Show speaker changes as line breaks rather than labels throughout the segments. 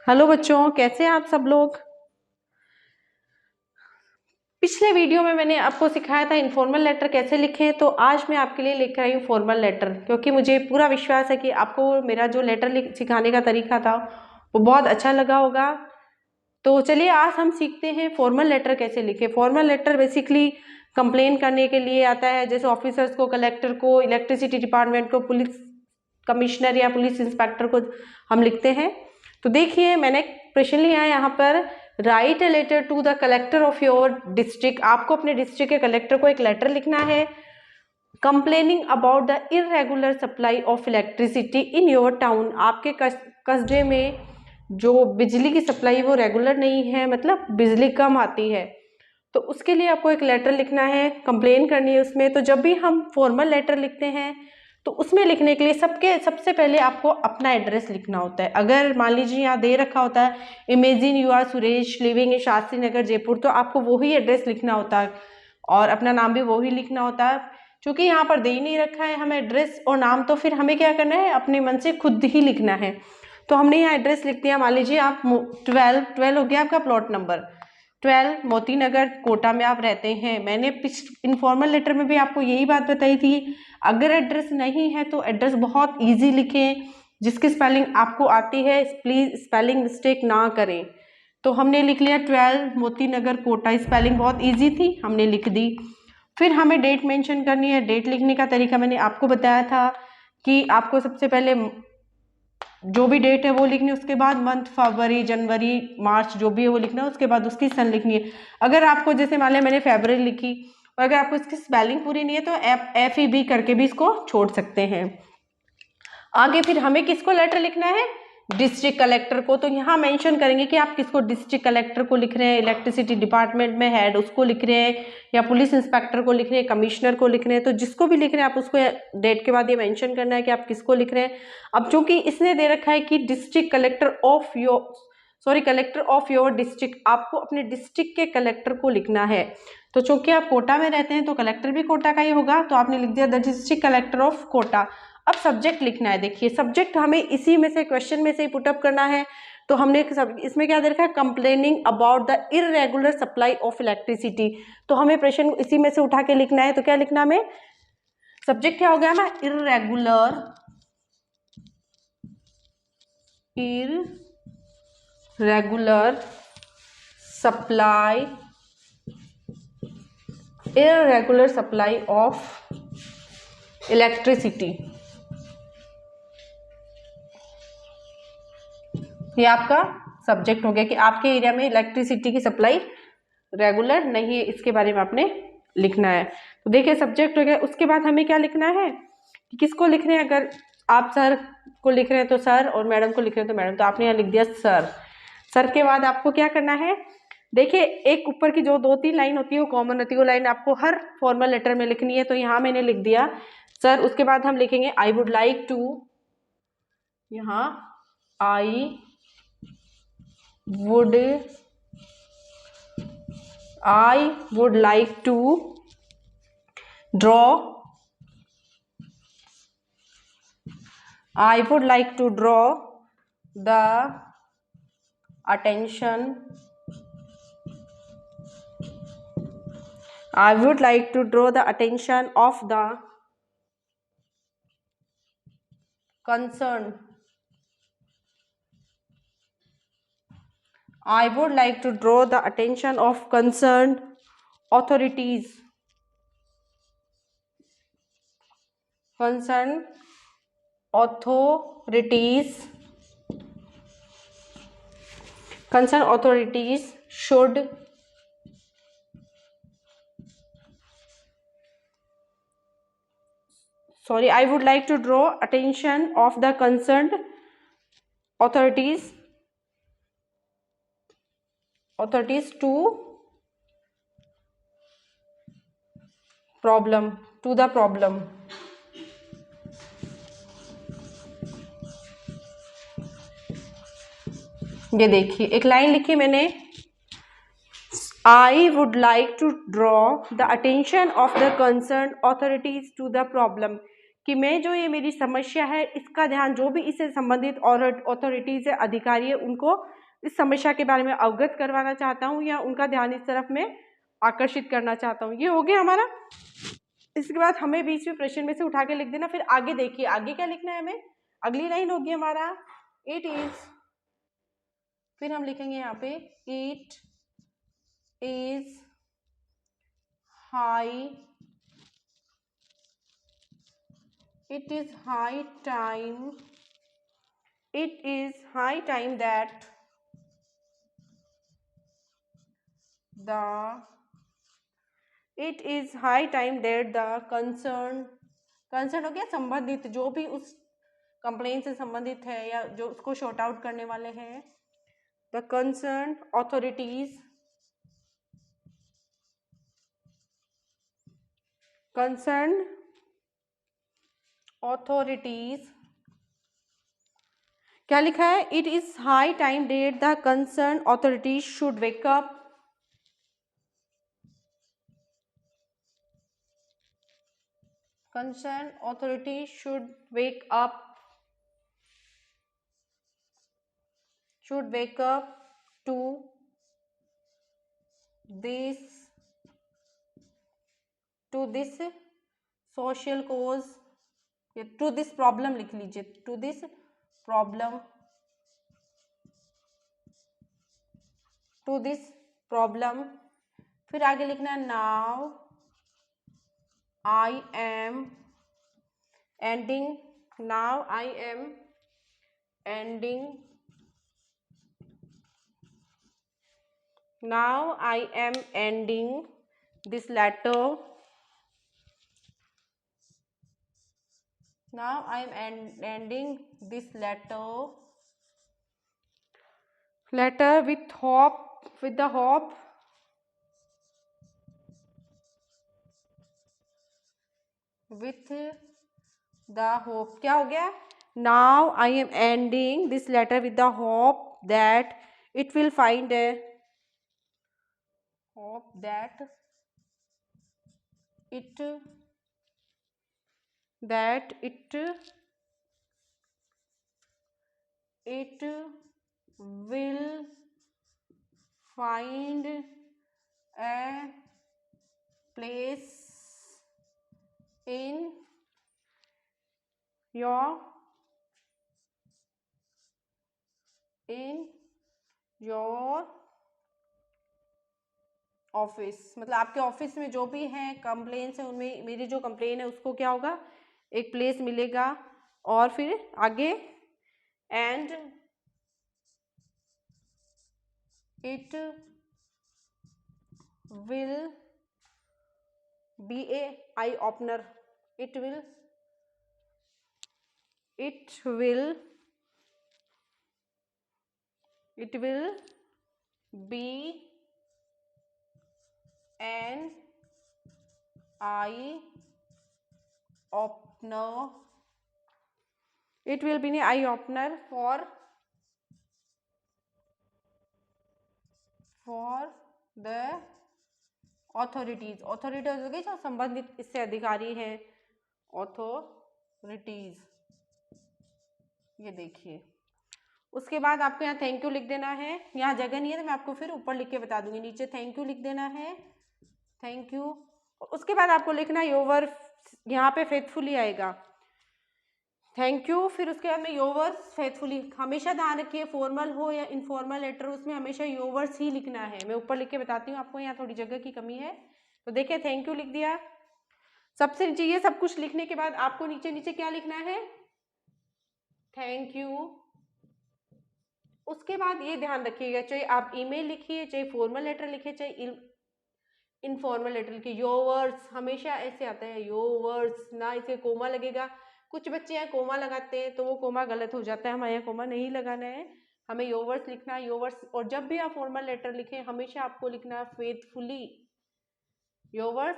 Hello बच्चों, कैसे हैं आप सब लोग। पिछले वीडियो में मैंने आपको सिखाया था इनफॉर्मल लेटर कैसे लिखें, तो आज मैं आपके लिए लिख रही हूँ फॉर्मल लेटर, क्योंकि मुझे पूरा विश्वास है कि आपको मेरा जो लेटर सिखाने का तरीका था वो बहुत अच्छा लगा होगा। तो चलिए आज हम सीखते हैं फॉर्मल लेटर कैसे लिखें। फॉर्मल लेटर बेसिकली कंप्लेन करने के लिए आता है, जैसे ऑफिसर्स को, कलेक्टर को, इलेक्ट्रिसिटी डिपार्टमेंट को, पुलिस कमिश्नर या पुलिस इंस्पेक्टर को हम लिखते हैं। तो देखिए मैंने एक प्रश्न लिया है यहाँ पर, write a letter to the collector of your district. आपको अपने डिस्ट्रिक्ट के कलेक्टर को एक लेटर लिखना है complaining about the irregular supply of electricity in your town. आपके कस्बे में जो बिजली की सप्लाई वो रेगुलर नहीं है, मतलब बिजली कम आती है, तो उसके लिए आपको एक लेटर लिखना है, कंप्लेन करनी है उसमें। तो जब भी हम फॉर्मल लेटर लिखते हैं तो उसमें लिखने के लिए सबसे पहले आपको अपना एड्रेस लिखना होता है। अगर मान लीजिए यहाँ दे रखा होता है imagine you are Suresh living in Shastri Nagar Jaipur, तो आपको वही एड्रेस लिखना होता है और अपना नाम भी वही लिखना होता है। क्योंकि यहाँ पर दे ही नहीं रखा है हमें एड्रेस और नाम, तो फिर हमें क्या करना है, अपने मन से खुद ही लिखना है। तो हमने यहाँ एड्रेस लिख दिया, मान लीजिए आप 12 हो गया आपका प्लॉट नंबर 12 मोती नगर कोटा में आप रहते हैं। मैंने इनफॉर्मल लेटर में भी आपको यही बात बताई थी, अगर एड्रेस नहीं है तो एड्रेस बहुत इजी लिखें, जिसकी स्पेलिंग आपको आती है प्लीज स्पेलिंग मिस्टेक ना करें। तो हमने लिख लिया 12 मोती नगर कोटा, स्पेलिंग बहुत इजी थी, हमने लिख दी। फिर हमें डेट मेंशन करनी है। डेट लिखने का तरीका मैंने आपको बताया था कि आपको सबसे पहले जो भी डेट है वो लिखनी है, उसके बाद मंथ फरवरी जनवरी मार्च जो भी है वो लिखना है, उसके बाद उसकी सन लिखनी है। अगर आपको जैसे मान लिया मैंने फरवरी लिखी और अगर आपको इसकी स्पेलिंग पूरी नहीं है तो FEB करके भी इसको छोड़ सकते हैं। आगे फिर हमें किसको लेटर लिखना है, डिस्ट्रिक्ट कलेक्टर को। तो यहाँ मेंशन करेंगे कि आप किसको, डिस्ट्रिक्ट कलेक्टर को लिख रहे हैं, इलेक्ट्रिसिटी डिपार्टमेंट में हेड उसको लिख रहे हैं, या पुलिस इंस्पेक्टर को लिख रहे हैं, कमिश्नर को लिख रहे हैं। तो जिसको भी लिख रहे हैं आप उसको डेट के बाद ये मेंशन करना है कि आप किसको लिख रहे हैं। अब चूंकि इसने दे रखा है कि district collector of your district, आपको अपने डिस्ट्रिक्ट के कलेक्टर को लिखना है। तो चूंकि आप कोटा में रहते हैं तो कलेक्टर भी कोटा का ही होगा, तो आपने लिख दिया the district collector of Kota. अब सब्जेक्ट लिखना है। देखिए सब्जेक्ट हमें इसी में से क्वेश्चन में से ही पुटअप करना है। तो हमने इसमें क्या दे रखा है, complaining about the irregular supply of electricity. तो हमें प्रश्न इसी में से उठा के लिखना है। तो क्या लिखना हमें, सब्जेक्ट क्या हो गया ना, इरेगुलर सप्लाई ऑफ इलेक्ट्रिसिटी। ये आपका सब्जेक्ट हो गया कि आपके एरिया में इलेक्ट्रिसिटी की सप्लाई रेगुलर नहीं है, इसके बारे में आपने लिखना है। तो देखिए सब्जेक्ट हो गया। उसके बाद हमें क्या लिखना है कि किसको लिख रहे हैं। अगर आप सर को लिख रहे हैं तो सर, और मैडम को लिख रहे हैं तो मैडम, तो आपने यहाँ लिख दिया सर। सर के बाद आपको क्या करना है, देखिए एक ऊपर की जो 2-3 लाइन होती है वो कॉमन होती है, वो लाइन आपको हर फॉर्मल लेटर में लिखनी है। तो यहाँ मैंने लिख दिया सर। उसके बाद हम लिखेंगे आई वुड लाइक टू, यहाँ आई would like to draw the attention of the concerned I would like to draw the attention of concerned authorities should I would like to draw attention of the concerned authorities to the problem। ये देखिए एक line लिखी मैंने, I would like to draw the attention of the concerned authorities to the problem, कि मैं जो ये मेरी समस्या है इसका ध्यान जो भी इससे संबंधित अथॉरिटीज है, अधिकारी है, उनको इस समस्या के बारे में अवगत करवाना चाहता हूँ या उनका ध्यान इस तरफ मैं आकर्षित करना चाहता हूँ। ये हो गया हमारा। इसके बाद हमें बीच में प्रश्न में से उठा के लिख देना। फिर आगे देखिए आगे क्या लिखना है हमें। अगली लाइन होगी हमारा इट इज, फिर हम लिखेंगे यहाँ पे it is high, it is high time, it is high time that the, it is high time that the concern हो गया संबंधित, जो भी उस कंप्लेन से संबंधित है या जो उसको शॉर्ट आउट करने वाले हैं, the concern authorities, concern authorities, क्या लिखा है, it is high time that the concern authorities should wake up, concerned authorities should wake up to this social cause, to this problem लिख लीजिए, to this problem, to this problem. फिर आगे लिखना है now I am ending, now I am ending, now I am ending this letter, now I am ending this letter with hope, with the hope, with the hope, क्या हो गया, now I am ending this letter with the hope that it will find a, hope that it will find a place in your office, मतलब आपके office में जो भी हैं complaints हैं उनमें मेरी जो कंप्लेन है उसको क्या होगा, एक प्लेस मिलेगा। और फिर आगे and it will B A eye opener, it will B an eye opener, it will be an eye opener for the authorities, authorities हो गए जो संबंधित इससे अधिकारी हैं, authorities, ये देखिए। उसके बाद आपको यहाँ थैंक यू लिख देना है, यहाँ जगह नहीं है तो मैं आपको फिर ऊपर लिख के बता दूंगी, नीचे थैंक यू लिख देना है, थैंक यू। उसके बाद आपको लिखना योर, यहाँ पे फेथफुली आएगा, थैंक यू, फिर उसके बाद में योवर्स फेथफुली। हमेशा ध्यान रखिए फॉर्मल हो या इनफॉर्मल लेटर उसमें हमेशा योवर्स ही लिखना है। मैं ऊपर लिख के बताती हूँ आपको, यहाँ थोड़ी जगह की कमी है। तो देखिए थैंक यू लिख दिया, सबसे नीचे ये सब कुछ लिखने के बाद आपको नीचे नीचे क्या लिखना है, थैंक यू। उसके बाद ये ध्यान रखिएगा, चाहे आप ईमेल लिखिए, चाहे फॉर्मल लेटर लिखिए, चाहे इनफॉर्मल लेटर लिखिए, योवर्स हमेशा ऐसे आता है, योवर्स, ना इसे कोमा लगेगा। कुछ बच्चे यहाँ कोमा लगाते हैं तो वो कोमा गलत हो जाता है, हमारे यहाँ कोमा नहीं लगाना है, हमें योवर्स लिखना है, योवर्स। और जब भी आप फॉर्मल लेटर लिखें हमेशा आपको लिखना है फेथफुली, योवर्स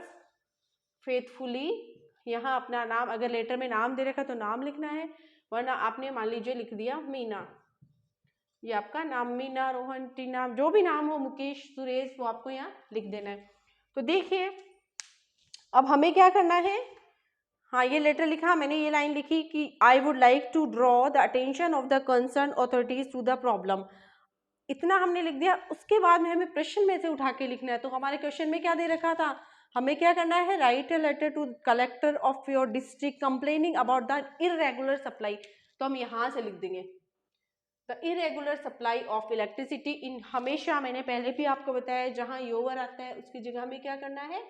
फेथफुली। यहाँ अपना नाम, अगर लेटर में नाम दे रखा तो नाम लिखना है, वरना आपने मान लीजिए लिख दिया मीना, ये आपका नाम, मीना, रोहन, टीना, जो भी नाम हो, मुकेश, सुरेश, वो आपको यहाँ लिख देना है। तो देखिए अब हमें क्या करना है, हाँ, ये लेटर लिखा मैंने, ये लाइन लिखी कि I would like to draw the attention of the concern authorities to the problem. इतना हमने लिख दिया। उसके बाद में हमें प्रश्न में से उठा के लिखना है। तो हमारे क्वेश्चन में क्या दे रखा था, हमें क्या करना है, write a letter to collector of your district complaining about the irregular supply. तो हम यहाँ से लिख देंगे the irregular supply of electricity in, हमेशा मैंने पहले भी आपको बताया जहाँ योवर आता है उसकी जगह हमें क्या करना है,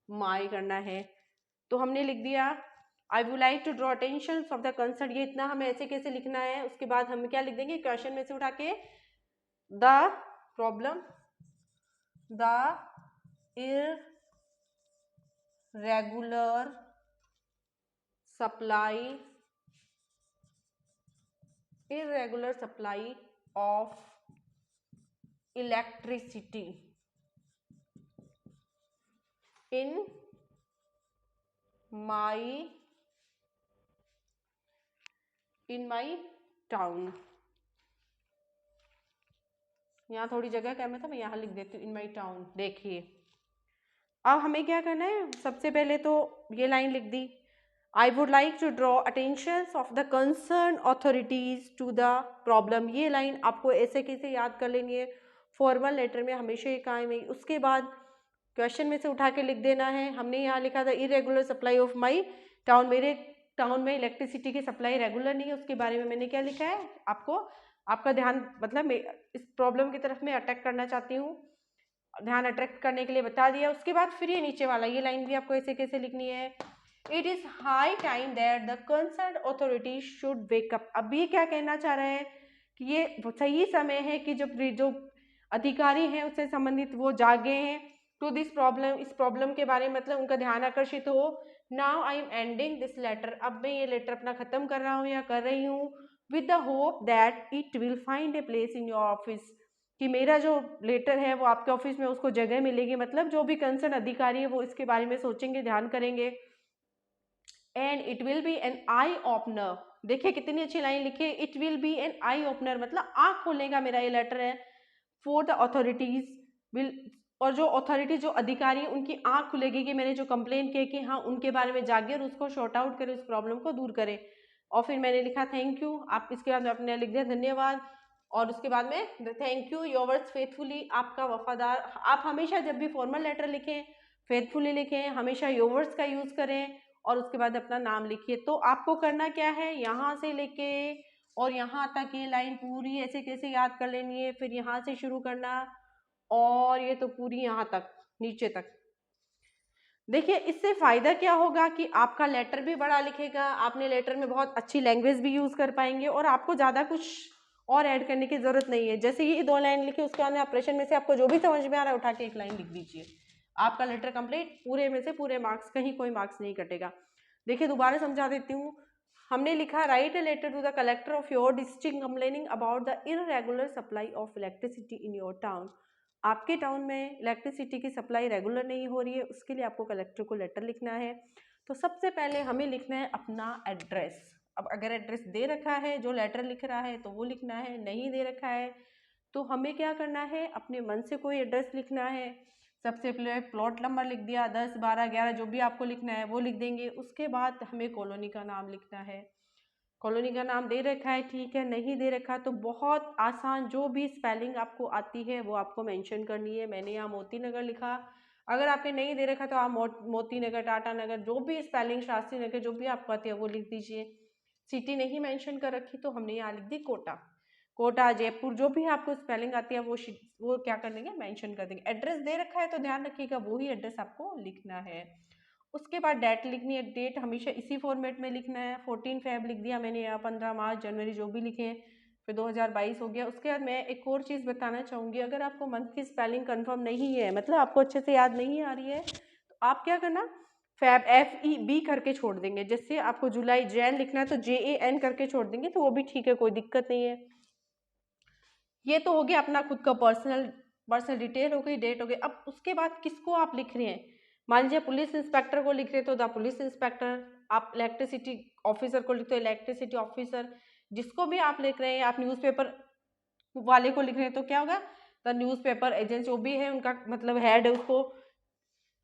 माई करना है। तो हमने लिख दिया I would like to draw attention of the concern, ये इतना हमें ऐसे कैसे लिखना है। उसके बाद हम क्या लिख देंगे, क्वेश्चन में से उठा के the problem, the irregular supply of electricity in my town. यहाँ थोड़ी जगह कम है तो मैं यहाँ लिख देती हूँ इन माई टाउन। देखिए अब हमें क्या करना है, सबसे पहले तो ये लाइन लिख दी, I would like to draw attention of the concern authorities to the problem. ये लाइन आपको ऐसे कैसे याद कर लेनी है, फॉर्मल लेटर में हमेशा ये काम है। उसके बाद क्वेश्चन में से उठा के लिख देना है। हमने यहाँ लिखा था irregular supply of my town, मेरे टाउन में इलेक्ट्रिसिटी की सप्लाई रेगुलर नहीं है, उसके बारे में मैंने क्या लिखा है, आपको आपका ध्यान, मतलब इस प्रॉब्लम की तरफ मैं अटैक करना चाहती हूँ, ध्यान अट्रैक्ट करने के लिए बता दिया। उसके बाद फिर ये नीचे वाला ये लाइन भी आपको ऐसे कैसे लिखनी है, it is high time that the concern authority should wake up. अब ये क्या कहना चाह रहे हैं कि ये सही समय है कि जो अधिकारी हैं उससे संबंधित वो जागे हैं टू दिस प्रॉब्लम, इस प्रॉब्लम के बारे में, मतलब उनका ध्यान आकर्षित हो। Now I am ending this letter, अब मैं ये लेटर अपना खत्म कर रहा हूँ या कर रही हूँ, with the hope that it will find a place in your office, कि मेरा जो लेटर है वो आपके ऑफिस में उसको जगह मिलेगी, मतलब जो भी कंसर्न अधिकारी है वो इसके बारे में सोचेंगे, ध्यान करेंगे। And it will be an eye opener, देखिए कितनी अच्छी लाइन लिखी है, it will be an eye opener, मतलब आँख खोलेगा मेरा ये लेटर है, फॉर द अथॉरिटीज विल, और जो अथॉरिटी जो अधिकारी उनकी आँख खुलेगी कि मैंने जो कंप्लेन किया कि हाँ उनके बारे में जागे और उसको शॉर्ट आउट करे, उस प्रॉब्लम को दूर करे। और फिर मैंने लिखा थैंक यू, आप इसके बाद में अपने लिख दिया धन्यवाद, और उसके बाद में थैंक यू योवर्स फेथफुली, आपका वफादार। आप हमेशा जब भी फॉर्मल लेटर लिखें फेथफुली लिखें, हमेशा योवर्स का यूज़ करें और उसके बाद अपना नाम लिखिए। तो आपको करना क्या है, यहाँ से लेके और यहाँ तक ये लाइन पूरी ऐसे कैसे याद कर लेनी है, फिर यहाँ से शुरू करना और ये तो पूरी यहाँ तक नीचे तक। देखिए इससे फ़ायदा क्या होगा कि आपका लेटर भी बड़ा लिखेगा, आपने लेटर में बहुत अच्छी लैंग्वेज भी यूज़ कर पाएंगे और आपको ज़्यादा कुछ और ऐड करने की ज़रूरत नहीं है। जैसे ये 2 लाइन लिखे उसके बाद ऑपरेशन में से आपको जो भी समझ में आ रहा है उठा के एक लाइन लिख दीजिए, आपका लेटर कंप्लीट, पूरे में से पूरे मार्क्स, कहीं कोई मार्क्स नहीं कटेगा। देखिए दोबारा समझा देती हूँ, हमने लिखा write a letter to the collector of your district complaining about the irregular supply of electricity in your town. आपके टाउन में इलेक्ट्रिसिटी की सप्लाई रेगुलर नहीं हो रही है, उसके लिए आपको कलेक्टर को लेटर लिखना है। तो सबसे पहले हमें लिखना है अपना एड्रेस। अब अगर एड्रेस दे रखा है, जो लेटर लिख रहा है तो वो लिखना है, नहीं दे रखा है तो हमें क्या करना है, अपने मन से कोई एड्रेस लिखना है। सबसे पहले प्लॉट नंबर लिख दिया, 10, 12, 11 जो भी आपको लिखना है वो लिख देंगे। उसके बाद हमें कॉलोनी का नाम लिखना है, कॉलोनी का नाम दे रखा है ठीक है, नहीं दे रखा तो बहुत आसान, जो भी स्पेलिंग आपको आती है वो आपको मेंशन करनी है। मैंने यहाँ मोती नगर लिखा, अगर आपने नहीं दे रखा तो आप मोती नगर, टाटा नगर, जो भी स्पेलिंग, शास्त्री नगर, जो भी आपको आती है वो लिख दीजिए। सिटी नहीं मेंशन कर रखी तो हमने यहाँ लिख दी कोटा, कोटा, जयपुर, जो भी आपको स्पेलिंग आती है वो क्या कर देंगे, मेंशन कर देंगे। एड्रेस दे रखा है तो ध्यान रखिएगा वही एड्रेस आपको लिखना है। उसके बाद डेट लिखनी है, डेट हमेशा इसी फॉर्मेट में लिखना है। 14 फेब लिख दिया मैंने यहाँ, 15 मार्च, जनवरी, जो भी लिखे हैं, फिर 2022 हो गया। उसके बाद मैं एक और चीज़ बताना चाहूँगी, अगर आपको मंथ की स्पेलिंग कंफर्म नहीं है, मतलब आपको अच्छे से याद नहीं आ रही है, तो आप क्या करना, फैब FEB करके छोड़ देंगे। जैसे आपको जुलाई जैन लिखना है तो JAN करके छोड़ देंगे तो वो भी ठीक है, कोई दिक्कत नहीं है। ये तो हो गया अपना खुद का पर्सनल डिटेल हो गई, डेट हो गई। अब उसके बाद किसको आप लिख रहे हैं, मान लीजिए पुलिस इंस्पेक्टर को लिख रहे तो द पुलिस इंस्पेक्टर, आप इलेक्ट्रिसिटी ऑफिसर को लिखते हो इलेक्ट्रिसिटी ऑफिसर, जिसको भी आप लिख रहे हैं, आप न्यूज़पेपर वाले को लिख रहे हैं तो क्या होगा, द न्यूज़पेपर एजेंसी, जो भी है उनका मतलब हेड है उसको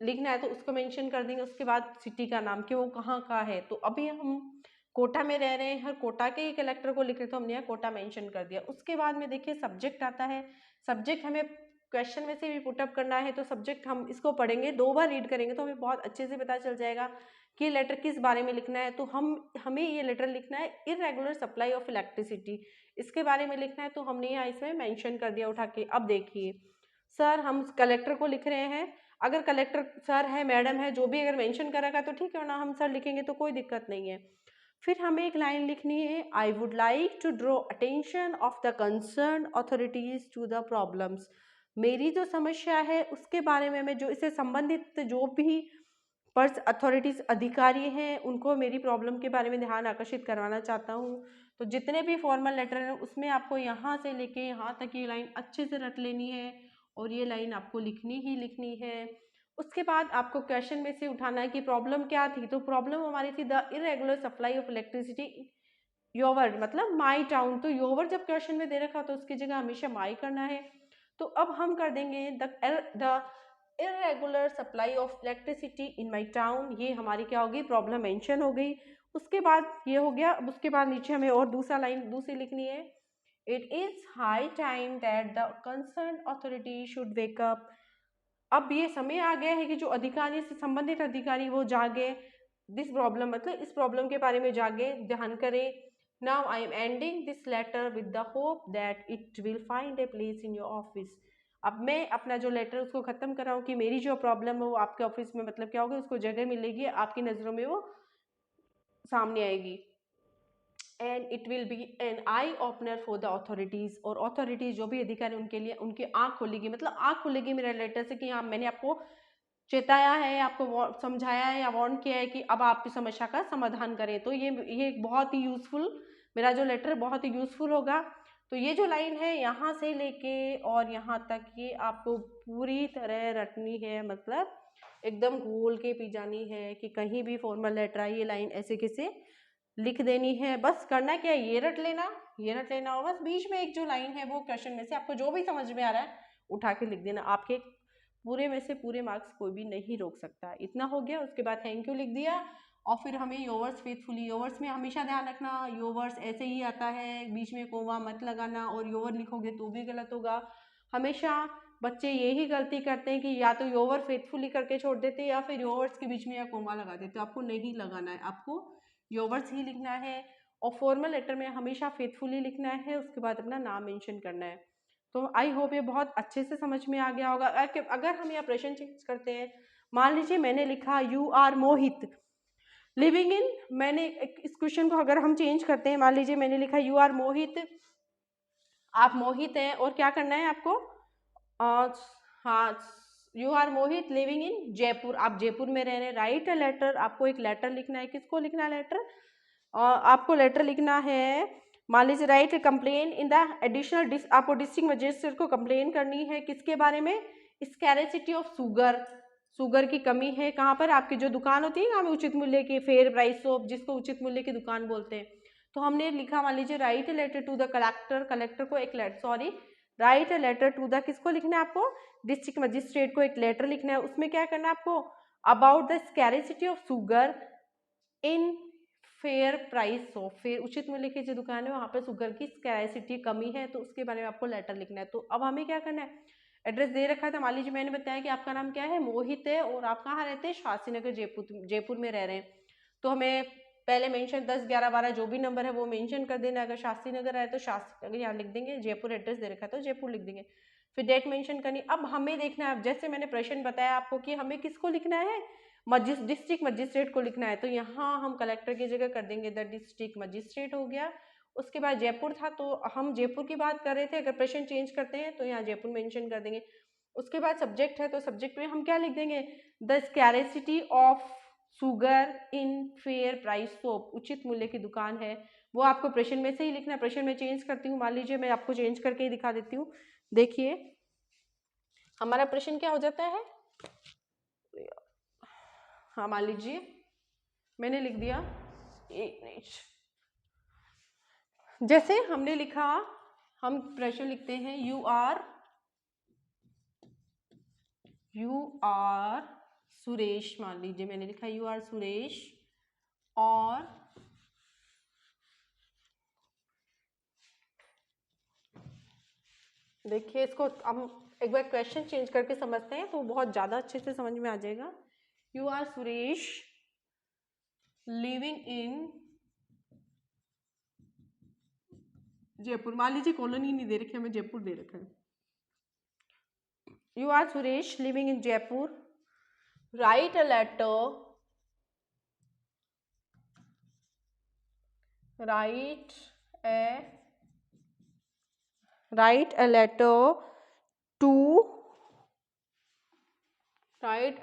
लिखना है तो उसको मेंशन कर देंगे। उसके बाद सिटी का नाम कि वो कहाँ का है। तो अभी हम कोटा में रह रहे हैं, हर कोटा के ही कलेक्टर को लिख रहे, तो हमने यहाँ कोटा मेंशन कर दिया। उसके बाद में देखिए सब्जेक्ट आता है। सब्जेक्ट हमें क्वेश्चन में से भी पुटअप करना है, तो सब्जेक्ट हम इसको पढ़ेंगे, 2 बार रीड करेंगे तो हमें बहुत अच्छे से पता चल जाएगा कि ये लेटर किस बारे में लिखना है। तो हमें ये लेटर लिखना है इरेगुलर सप्लाई ऑफ इलेक्ट्रिसिटी, इसके बारे में लिखना है। तो हमने यहाँ इसमें मेंशन कर दिया उठा के। अब देखिए सर, हम कलेक्टर को लिख रहे हैं, अगर कलेक्टर सर है, मैडम है, जो भी अगर मेंशन करेगा तो ठीक है, वरना हम सर लिखेंगे तो कोई दिक्कत नहीं है। फिर हमें एक लाइन लिखनी है, I would like to draw attention of the concern authorities to the problems. मेरी जो समस्या है उसके बारे में मैं जो इससे संबंधित जो भी पर्स अथॉरिटीज अधिकारी हैं उनको मेरी प्रॉब्लम के बारे में ध्यान आकर्षित करवाना चाहता हूँ। तो जितने भी फॉर्मल लेटर हैं उसमें आपको यहाँ से लेके यहाँ तक ये लाइन अच्छे से रट लेनी है और ये लाइन आपको लिखनी ही लिखनी है। उसके बाद आपको क्वेश्चन में से उठाना है कि प्रॉब्लम क्या थी। तो प्रॉब्लम हमारी थी the irregular supply of electricity योवर, मतलब माई टाउन। तो योवर जब क्वेश्चन में दे रखा तो उसकी जगह हमेशा माई करना है। तो अब हम कर देंगे the irregular supply of electricity in my town, ये हमारी क्या होगी, प्रॉब्लम मेंशन हो गई। उसके बाद ये हो गया। अब उसके बाद नीचे हमें और दूसरी लिखनी है, it is high time that the concern authority should wake up. अब ये समय आ गया है कि जो अधिकारी से संबंधित अधिकारी वो जागे, दिस प्रॉब्लम मतलब इस प्रॉब्लम के बारे में जागे, ध्यान करें। Now I am ending this letter with the hope that it will find a place in your office. अब मैं अपना जो लेटर उसको खत्म कर रहा हूँ कि मेरी जो प्रॉब्लम है वो आपके ऑफिस में मतलब क्या होगा, उसको जगह मिलेगी, आपकी नज़रों में वो सामने आएगी। And it will be an eye opener for the authorities, और अथॉरिटीज जो भी अधिकारी उनके लिए उनकी आंख खोलेगी, मतलब आंख खोलेगी मेरे लेटर से कि हाँ मैंने आपको चेताया है, आपको समझाया है या वार्न किया है कि अब आपकी समस्या का समाधान करें। तो ये बहुत ही यूजफुल, मेरा जो लेटर बहुत ही यूजफुल होगा। तो ये जो लाइन है यहाँ से लेके और यहाँ तक ये आपको पूरी तरह रटनी है, मतलब एकदम घोल के पी जानी है कि कहीं भी फॉर्मल लेटर आई ये लाइन ऐसे कैसे लिख देनी है। बस करना क्या है, ये रट लेना और बस बीच में एक जो लाइन है वो क्वेश्चन में से आपको जो भी समझ में आ रहा है उठा के लिख देना। आपके पूरे में से पूरे मार्क्स कोई भी नहीं रोक सकता। इतना हो गया। उसके बाद थैंक यू लिख दिया और फिर हमें योवर्स फेथफुली, योवर्स में हमेशा ध्यान रखना योवर्स ऐसे ही आता है, बीच में कोमा मत लगाना, और योवर लिखोगे तो भी गलत होगा। हमेशा बच्चे यही गलती करते हैं कि या तो योवर फेथफुली करके छोड़ देते हैं या फिर योवर्स के बीच में या कोमा लगा देते हैं। आपको नहीं लगाना है, आपको योवर्स ही लिखना है और फॉर्मल लेटर में हमेशा फेथफुली लिखना है। उसके बाद अपना नाम मेंशन करना है। तो आई होप ये बहुत अच्छे से समझ में आ गया होगा। अगर हम यहाँ प्रश्न चेंज करते हैं, मान लीजिए मैंने लिखा you are Mohit living in, मैंने इस क्वेश्चन को अगर हम चेंज करते हैं, मान लीजिए मैंने लिखा यू आर मोहित, आप मोहित हैं और क्या करना है आपको, हाँ you are Mohit living in Jaipur, आप जयपुर में रह रहे हैं। राइट अ लेटर, आपको एक लेटर लिखना है। किसको लिखना है लेटर, आपको लेटर लिखना है। मान लीजिए right complain in the additional आपको डिस्ट्रिक्ट मजिस्ट्रेट को कंप्लेन करनी है किसके बारे में, स्कैरेसिटी ऑफ शुगर, शुगर की कमी है कहाँ पर, आपकी जो दुकान होती है ना उचित मूल्य की, फेयर प्राइस शॉप जिसको उचित मूल्य की दुकान बोलते हैं। तो हमने लिखा, मान लीजिए write letter to the collector, collector को एक letter, sorry write letter to the, किसको लिखना है आपको, डिस्ट्रिक्ट मजिस्ट्रेट को एक लेटर लिखना है। उसमें क्या करना है आपको, about the scarcity of sugar in fair price shop, फिर उचित मूल्य की जो दुकान है वहाँ पर शुगर की स्कैरेसिटी कमी है, तो उसके बारे में आपको लेटर लिखना है। तो अब हमें क्या करना है, एड्रेस दे रखा था, मान लीजिए मैंने बताया कि आपका नाम क्या है, मोहित है, और आप कहाँ रहते हैं, शास्त्री नगर जयपुर में रह रहे हैं। तो हमें पहले मेंशन 10, 11, 12 जो भी नंबर है वो मेंशन कर देना। अगर शास्त्री नगर आए तो शास्त्री नगर यहाँ लिख देंगे, जयपुर एड्रेस दे रखा है तो जयपुर लिख देंगे, फिर डेट मेंशन करनी। अब हमें देखना है, जैसे मैंने प्रश्न बताया आपको कि हमें किसको लिखना है, डिस्ट्रिक्ट मजिस्ट्रेट को लिखना है। तो यहाँ हम कलेक्टर की जगह कर देंगे द डिस्ट्रिक्ट मजिस्ट्रेट हो गया। उसके बाद जयपुर था तो हम जयपुर की बात कर रहे थे, अगर प्रश्न चेंज करते हैं तो यहाँ जयपुर मेंशन कर देंगे। उसके बाद सब्जेक्ट है तो सब्जेक्ट में हम क्या लिख देंगे, the scarcity of sugar in fair price shop, उचित मूल्य की दुकान है, वो आपको प्रश्न में से ही लिखना है। प्रश्न में चेंज करती हूँ, मान लीजिए मैं आपको चेंज करके ही दिखा देती हूँ। देखिए हमारा प्रश्न क्या हो जाता है, हाँ मान लीजिए मैंने लिख दिया, जैसे हमने लिखा, हम प्रश्न लिखते हैं यू आर सुरेश मान लीजिए, मैंने लिखा यू आर सुरेश, और देखिए इसको हम एक बार क्वेश्चन चेंज करके समझते हैं तो बहुत ज़्यादा अच्छे से समझ में आ जाएगा। You are Suresh living in Jaipur, मान लीजिए कॉलोनी नहीं दे रखी, हमें जयपुर दे रखा है। You are Suresh living in Jaipur, write a letter, write a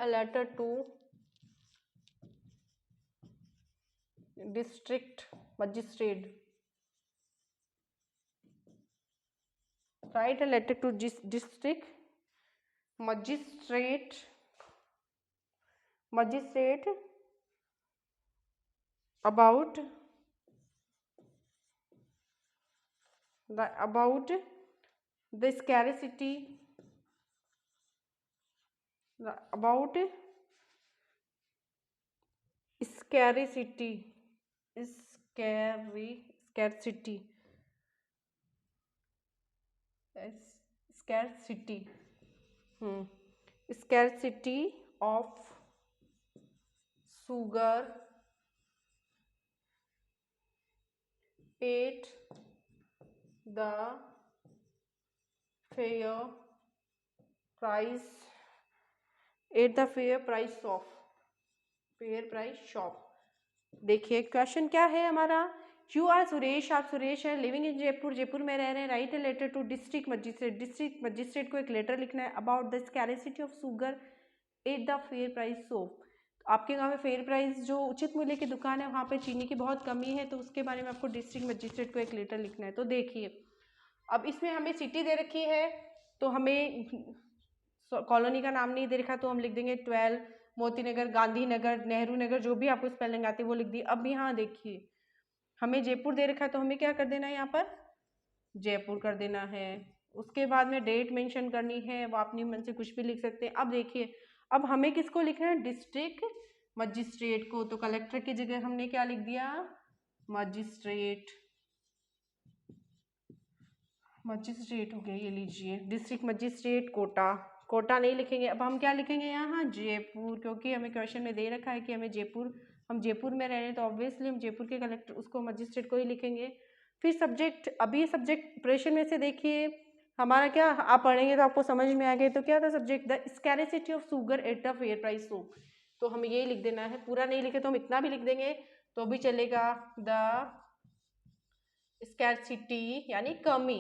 letter to district magistrate, write a letter to district magistrate about the scarcity scarcity of sugar at the fair price shop। देखिए question क्या है हमारा, you are Suresh, आप सुरेश है, living in Jaipur, Jaipur में रह रहे हैं, write a letter to district magistrate को एक लेटर लिखना है about the scarcity of sugar at the fair price shop. आपके गांव में फेयर प्राइस जो उचित मूल्य की दुकान है वहाँ पे चीनी की बहुत कमी है, तो उसके बारे में आपको डिस्ट्रिक्ट मजिस्ट्रेट को एक लेटर लिखना है। तो देखिए अब इसमें हमें सिटी दे रखी है तो हमें कॉलोनी का नाम नहीं दे रखा, तो हम लिख देंगे 12 मोती नगर, गांधी नगर, नेहरू नगर, जो भी आपको स्पेलिंग आती है वो लिख दी। अब यहाँ देखिए हमें जयपुर दे रखा है तो हमें क्या कर देना है, यहाँ पर जयपुर कर देना है। उसके बाद में डेट मेंशन करनी है, वो अपनी मन से कुछ भी लिख सकते हैं। अब देखिए अब हमें किसको लिखना है, डिस्ट्रिक्ट मजिस्ट्रेट को, तो कलेक्टर की जगह हमने क्या लिख दिया, मजिस्ट्रेट हो गया, ये लीजिए डिस्ट्रिक्ट मजिस्ट्रेट कोटा नहीं लिखेंगे। अब हम क्या लिखेंगे यहाँ, जयपुर, क्योंकि हमें क्वेश्चन में दे रखा है कि हमें हम जयपुर में रह रहे हैं, तो ऑब्वियसली हम जयपुर के कलेक्टर उसको मजिस्ट्रेट को ही लिखेंगे। फिर सब्जेक्ट, अभी सब्जेक्ट प्रेशन में से देखिए हमारा क्या, आप पढ़ेंगे तो आपको समझ में आ गए, तो क्या था subject, the scarcity of sugar at the fair price shop, तो हमें ये लिख देना है। पूरा नहीं लिखे तो हम इतना भी लिख देंगे तो भी चलेगा, द स्कैरसिटी यानी कमी,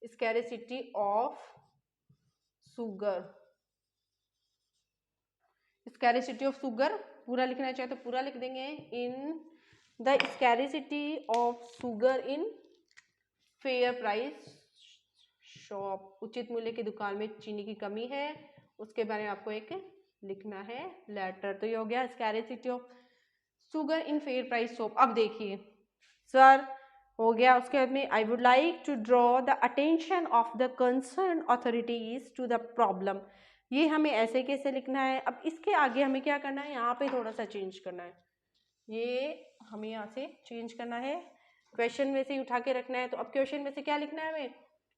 scarcity of sugar, scarcity of sugar पूरा लिखना चाहे तो पूरा लिख देंगे, in the scarcity of sugar in fair price shop, उचित मूल्य की दुकान में चीनी की कमी है, उसके बारे में आपको एक लिखना है लेटर। तो ये हो गया scarcity of sugar in fair price shop. अब देखिए सर हो गया, उसके बाद में I would like to draw the attention of the concern authorities to the problem, ये हमें ऐसे कैसे लिखना है। अब इसके आगे हमें क्या करना है, यहाँ पे थोड़ा सा चेंज करना है, ये हमें यहाँ से चेंज करना है, क्वेश्चन में से उठा के रखना है। तो अब क्वेश्चन में से क्या लिखना है हमें,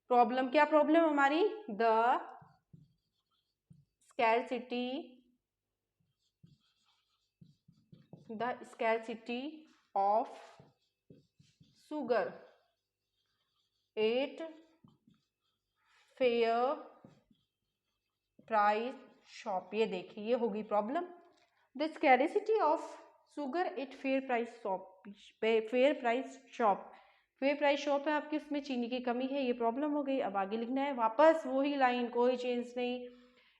प्रॉब्लम, क्या प्रॉब्लम हमारी, the scarcity of sugar at fair price shop, ये देखिए ये होगी problem, the scarcity of sugar at fair price shop, fair price shop है आपकी, उसमें चीनी की कमी है, ये प्रॉब्लम हो गई। अब आगे लिखना है वापस वही लाइन, कोई चेंज नहीं,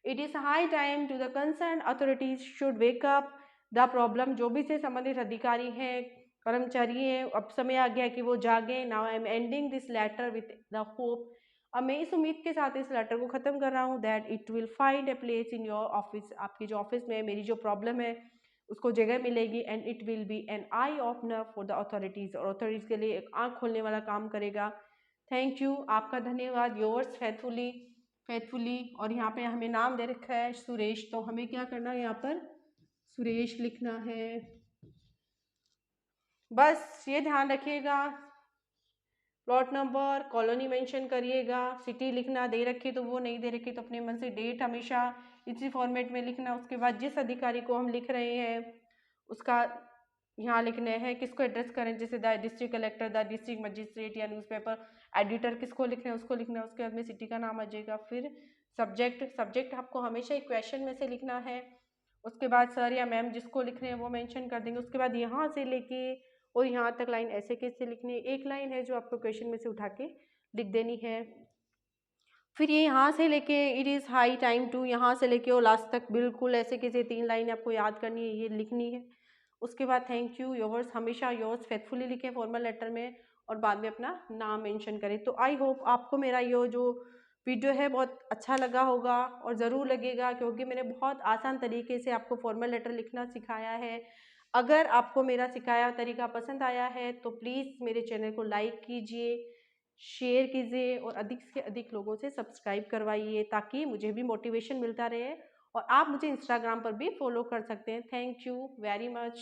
it is high time to the concern authorities should wake up the problem, जो भी से संबंधित अधिकारी हैं, कर्मचारी हैं, अब समय आ गया कि वो जागे। Now I am ending this letter with the hope, अब मैं इस उम्मीद के साथ इस लेटर को ख़त्म कर रहा हूँ, that it will find a place in your office, आपकी जो ऑफिस में मेरी जो प्रॉब्लम है उसको जगह मिलेगी, and it will be an eye opener for the authorities, और अथॉरिटीज़ के लिए एक आँख खोलने वाला काम करेगा। थैंक यू, आपका धन्यवाद। योर्स फेथफुली फेथफुली, और यहाँ पे हमें नाम दे रखा है सुरेश, तो हमें क्या करना है, यहाँ पर सुरेश लिखना है। बस ये ध्यान रखिएगा, प्लॉट नंबर, कॉलोनी मेंशन करिएगा, सिटी लिखना दे रखी तो वो, नहीं दे रखी तो अपने मन से डेट हमेशा इसी फॉर्मेट में लिखना। उसके बाद जिस अधिकारी को हम लिख रहे हैं उसका यहाँ लिखने हैं, किसको एड्रेस करें, जैसे the district collector, the district magistrate या न्यूज़पेपर एडिटर, किसको लिखना है उसको लिखना है। उसके बाद में सिटी का नाम आ जाएगा। फिर सब्जेक्ट आपको हमेशा एक क्वेश्चन में से लिखना है। उसके बाद सर या मैम जिसको लिख रहे हैं वो मेंशन कर देंगे। उसके बाद यहाँ से लेके और यहाँ तक लाइन ऐसे कैसे लिखनी है, एक लाइन है जो आपको क्वेश्चन में से उठा के लिख देनी है। फिर ये यहाँ से लेके it is high time to, यहाँ से लेके और लास्ट तक बिल्कुल ऐसे कैसे 3 लाइन आपको याद करनी है, ये लिखनी है। उसके बाद थैंक यू, योर्स, हमेशा योर्स फेथफुली लिखें फॉर्मल लेटर में, और बाद में अपना नाम मेंशन करें। तो आई होप आपको मेरा ये जो वीडियो है बहुत अच्छा लगा होगा, और ज़रूर लगेगा, क्योंकि मैंने बहुत आसान तरीके से आपको फॉर्मल लेटर लिखना सिखाया है। अगर आपको मेरा सिखाया तरीका पसंद आया है तो प्लीज़ मेरे चैनल को लाइक कीजिए, शेयर कीजिए, और अधिक से अधिक लोगों से सब्सक्राइब करवाइए, ताकि मुझे भी मोटिवेशन मिलता रहे। और आप मुझे इंस्टाग्राम पर भी फॉलो कर सकते हैं। Thank you very much.